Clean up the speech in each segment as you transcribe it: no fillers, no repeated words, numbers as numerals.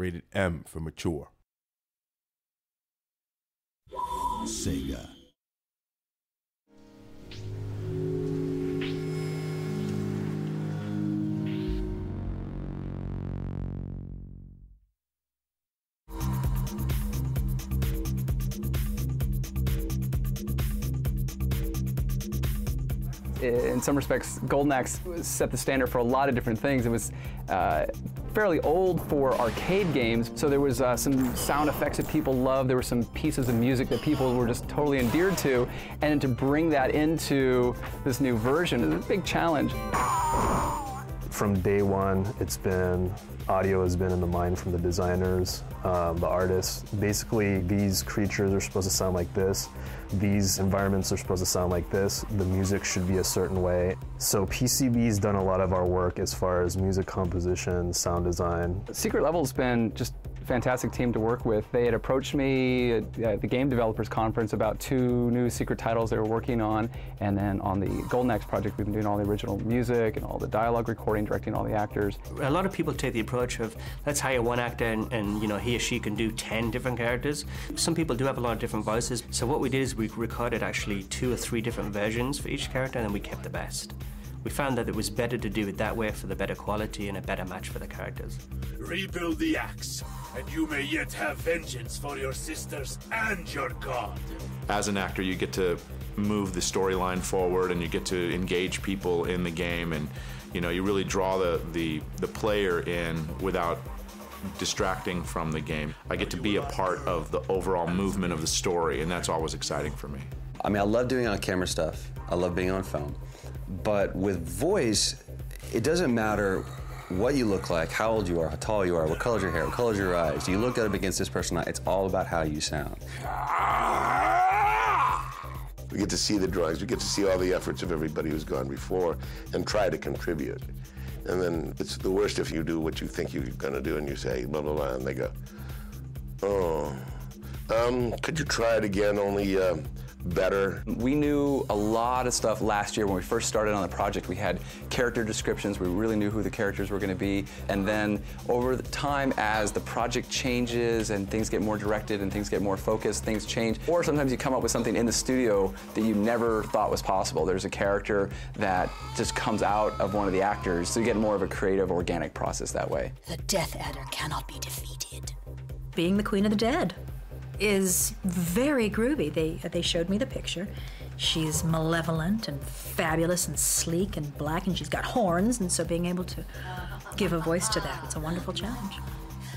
rated M for mature. Sega. In some respects, Golden Axe set the standard for a lot of different things. It was fairly old for arcade games, so there was some sound effects that people loved. There were some pieces of music that people were just totally endeared to, and to bring that into this new version is a big challenge. From day one, audio has been in the mind from the designers, the artists. Basically, these creatures are supposed to sound like this. These environments are supposed to sound like this. The music should be a certain way. So PCB's done a lot of our work as far as music composition, sound design. Secret Level's been just a fantastic team to work with. They had approached me at the Game Developers Conference about 2 new secret titles they were working on, and then on the Golden Axe project, we've been doing all the original music and all the dialogue recording, directing all the actors. A lot of people take the approach of, let's hire one actor and you know, he or she can do 10 different characters. Some people do have a lot of different voices, so what we did is we recorded actually 2 or 3 different versions for each character, and then we kept the best. We found that it was better to do it that way for the better quality and a better match for the characters. Rebuild the axe, and you may yet have vengeance for your sisters and your god. As an actor, you get to move the storyline forward, and you get to engage people in the game, and you know, you really draw the player in without distracting from the game. I get to be a part of the overall movement of the story, and that's always exciting for me. I mean, I love doing on-camera stuff. I love being on film. But with voice, it doesn't matter what you look like, how old you are, how tall you are, what color's your hair, what color's your eyes. Do you look up against this person? It's all about how you sound. We get to see the drawings, we get to see all the efforts of everybody who's gone before and try to contribute. And then it's the worst if you do what you think you're gonna do and you say blah, blah, blah, and they go, oh, could you try it again, only better? We knew a lot of stuff last year when we first started on the project. We had character descriptions, we really knew who the characters were going to be, and then over the time as the project changes and things get more directed and things get more focused, things change. Or sometimes you come up with something in the studio that you never thought was possible. There's a character that just comes out of one of the actors, so you get more of a creative, organic process that way. The Death Adder cannot be defeated. Being the Queen of the Dead is very groovy. They showed me the picture. She's malevolent and fabulous and sleek and black, and she's got horns, and so being able to give a voice to that, it's a wonderful challenge.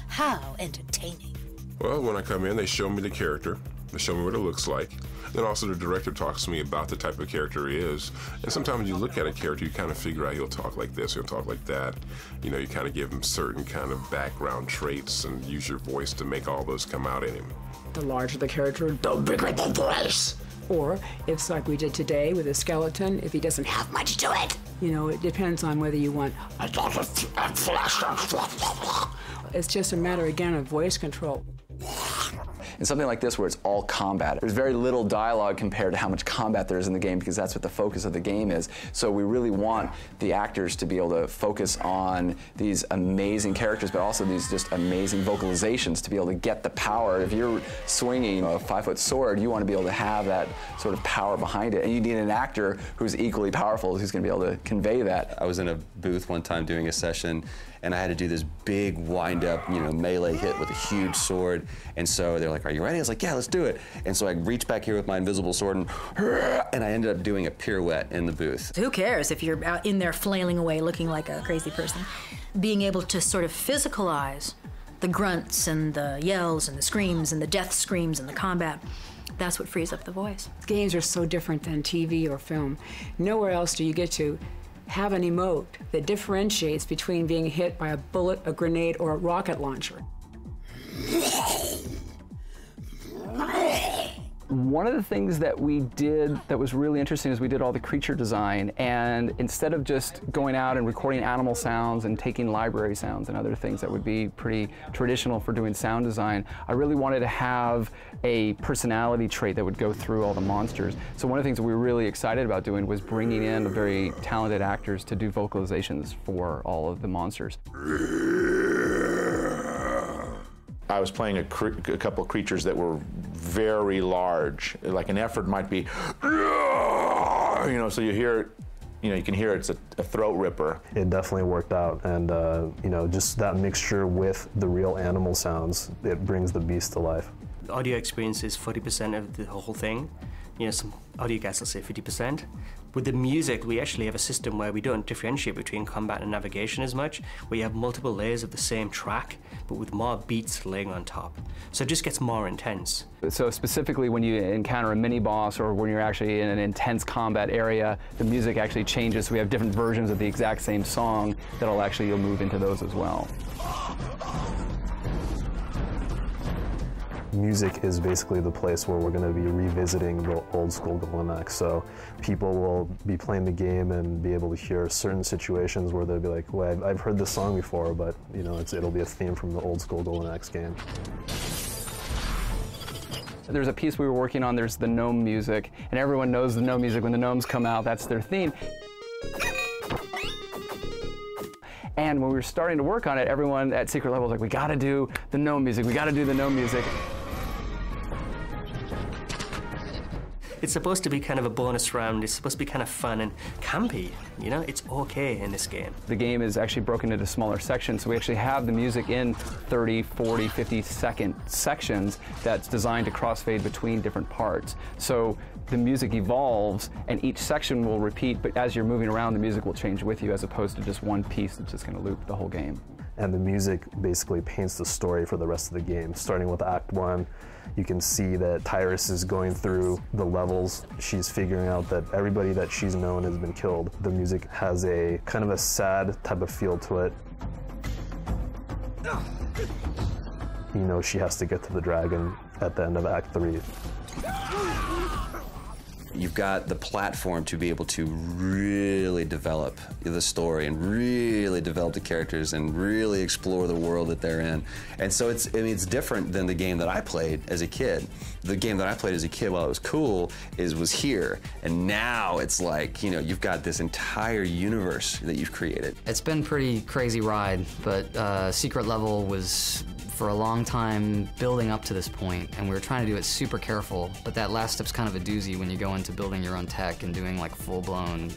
How entertaining. Well, when I come in, they show me the character, they show me what it looks like. Then also the director talks to me about the type of character he is. And sometimes when you look at a character, you kind of figure out he'll talk like this, he'll talk like that. You know, you kind of give him certain kind of background traits and use your voice to make all those come out in him. The larger the character, the bigger the voice. Or it's like we did today with a skeleton, if he doesn't have much to it. You know, it depends on whether you want a lot of flesh. It's just a matter, again, of voice control. In something like this where it's all combat, there's very little dialogue compared to how much combat there is in the game, because that's what the focus of the game is. So we really want the actors to be able to focus on these amazing characters, but also these just amazing vocalizations to be able to get the power. If you're swinging a 5-foot sword, you want to be able to have that sort of power behind it. And you need an actor who's equally powerful, who's going to be able to convey that. I was in a booth one time doing a session, and I had to do this big wind-up, you know, melee hit with a huge sword. And so they're like, "Are you ready?" I was like, "Yeah, let's do it." And so I reached back here with my invisible sword, and I ended up doing a pirouette in the booth. Who cares if you're out in there flailing away looking like a crazy person? Being able to sort of physicalize the grunts and the yells and the screams and the death screams and the combat, that's what frees up the voice. Games are so different than TV or film. Nowhere else do you get to have an emote that differentiates between being hit by a bullet, a grenade, or a rocket launcher. One of the things that we did that was really interesting is we did all the creature design, and instead of just going out and recording animal sounds and taking library sounds and other things that would be pretty traditional for doing sound design, I really wanted to have a personality trait that would go through all the monsters. So one of the things that we were really excited about doing was bringing in very talented actors to do vocalizations for all of the monsters. I was playing a couple of creatures that were very large. Like an effort might be, so you hear it. You can hear it's a throat ripper. It definitely worked out, and just that mixture with the real animal sounds, it brings the beast to life. The audio experience is 40% of the whole thing. Some audio guys will say 50%. With the music, we actually have a system where we don't differentiate between combat and navigation as much, where you have multiple layers of the same track, but with more beats laying on top. So it just gets more intense. So specifically when you encounter a mini-boss or when you're actually in an intense combat area, the music actually changes. So we have different versions of the exact same song that'll actually, you'll move into those as well. Music is basically the place where we're going to be revisiting the old school Golden Axe. So people will be playing the game and be able to hear certain situations where they'll be like, well, I've heard this song before, but it'll be a theme from the old school Golden Axe game. There's a piece we were working on, there's the gnome music, and everyone knows the gnome music. When the gnomes come out, that's their theme. And when we were starting to work on it, everyone at Secret Level was like, we gotta do the gnome music, we gotta do the gnome music. It's supposed to be kind of a bonus round. It's supposed to be kind of fun and campy. It's okay in this game. The game is actually broken into smaller sections, so we actually have the music in 30, 40, 50-second sections that's designed to crossfade between different parts. So the music evolves, and each section will repeat, but as you're moving around, the music will change with you, as opposed to just one piece that's just going to loop the whole game. And the music basically paints the story for the rest of the game. Starting with Act 1, you can see that Tyrus is going through the levels. She's figuring out that everybody that she's known has been killed. The music has a kind of a sad type of feel to it. She has to get to the dragon at the end of Act 3. You've got the platform to be able to really develop the story and really develop the characters and really explore the world that they're in. And so it's different than the game that I played as a kid. The game that I played as a kid, while it was cool, was here. And now it's like, you've got this entire universe that you've created. It's been a pretty crazy ride, but Secret Level was, for a long time, building up to this point, and we were trying to do it super careful, but that last step's kind of a doozy when you go into building your own tech and doing like full-blown,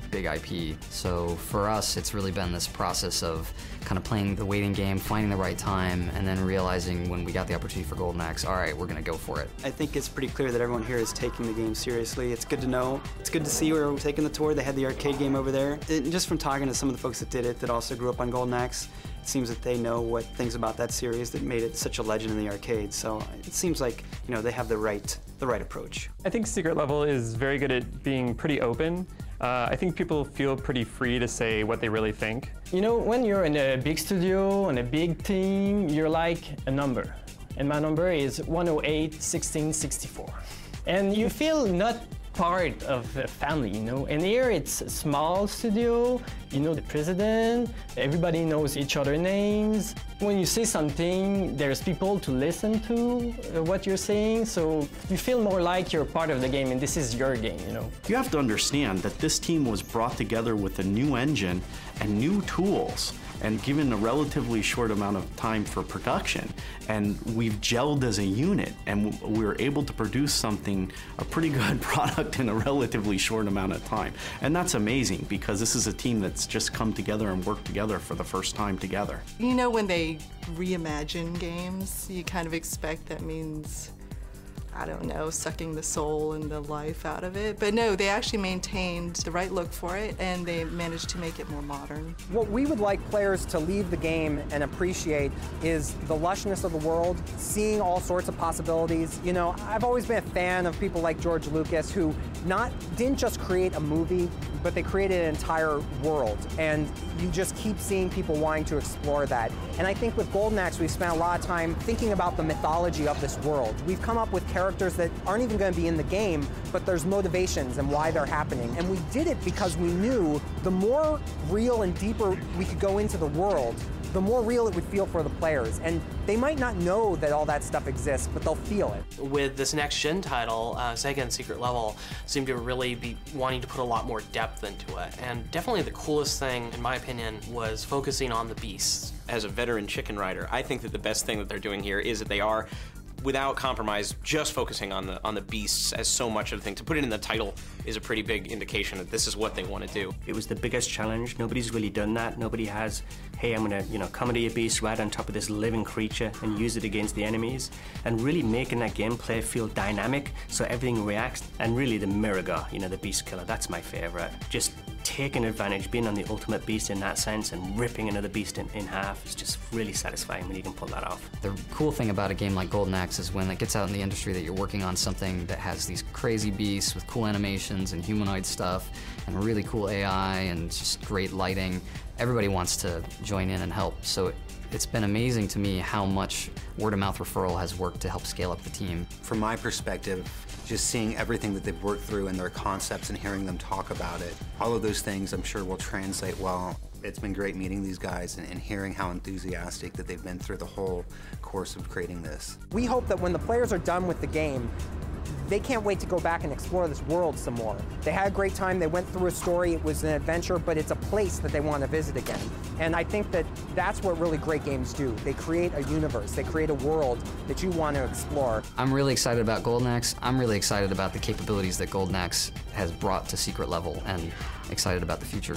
big IP. So for us, it's really been this process of kind of playing the waiting game, finding the right time, and then realizing when we got the opportunity for Golden Axe, all right, we're gonna go for it. I think it's pretty clear that everyone here is taking the game seriously. It's good to know. It's good to see where we're taking the tour. They had the arcade game over there. And just from talking to some of the folks that did it that also grew up on Golden Axe, it seems that they know what things about that series that made it such a legend in the arcade. So it seems like, they have the right approach. I think Secret Level is very good at being pretty open. I think people feel pretty free to say what they really think. When you're in a big studio, and a big team, you're like a number. And my number is 108-1664. And you feel not part of a family, And here it's a small studio, the president, everybody knows each other's names. When you say something, there's people to listen to what you're saying, so you feel more like you're part of the game and this is your game, You have to understand that this team was brought together with a new engine and new tools, and given a relatively short amount of time for production, and we've gelled as a unit, and we were able to produce a pretty good product in a relatively short amount of time. And that's amazing, because this is a team that's just come together and worked together for the first time together. When they reimagine games, you kind of expect that means, I don't know, sucking the soul and the life out of it. But no, they actually maintained the right look for it, and they managed to make it more modern. What we would like players to leave the game and appreciate is the lushness of the world, seeing all sorts of possibilities. I've always been a fan of people like George Lucas, who didn't just create a movie, but they created an entire world. And you just keep seeing people wanting to explore that. And I think with Golden Axe, we've spent a lot of time thinking about the mythology of this world. We've come up with characters that aren't even going to be in the game, but there's motivations and why they're happening. And we did it because we knew the more real and deeper we could go into the world, the more real it would feel for the players. And they might not know that all that stuff exists, but they'll feel it. With this next-gen title, Sega and Secret Level seem to really be wanting to put a lot more depth into it. And definitely the coolest thing, in my opinion, was focusing on the beasts. As a veteran chicken rider, I think that the best thing that they're doing here is that they are, without compromise, just focusing on the beasts as so much of the thing. To put it in the title is a pretty big indication that this is what they want to do. It was the biggest challenge. Nobody's really done that. Nobody has, hey, I'm gonna, come to your beast right on top of this living creature and use it against the enemies, and really making that gameplay feel dynamic so everything reacts. And really the Miraga, the beast killer, that's my favorite. Just taking advantage, being on the ultimate beast in that sense and ripping another beast in half is just really satisfying when you can pull that off. The cool thing about a game like Golden Axe is when it gets out in the industry that you're working on something that has these crazy beasts with cool animations and humanoid stuff and really cool AI and just great lighting. Everybody wants to join in and help. So it's been amazing to me how much word-of-mouth referral has worked to help scale up the team. From my perspective, just seeing everything that they've worked through and their concepts and hearing them talk about it, all of those things I'm sure will translate well. It's been great meeting these guys and hearing how enthusiastic that they've been through the whole course of creating this. We hope that when the players are done with the game, they can't wait to go back and explore this world some more. They had a great time, they went through a story, it was an adventure, but it's a place that they want to visit again. And I think that that's what really great games do. They create a universe, they create a world that you want to explore. I'm really excited about Golden Axe. I'm really excited about the capabilities that Golden Axe has brought to Secret Level and excited about the future.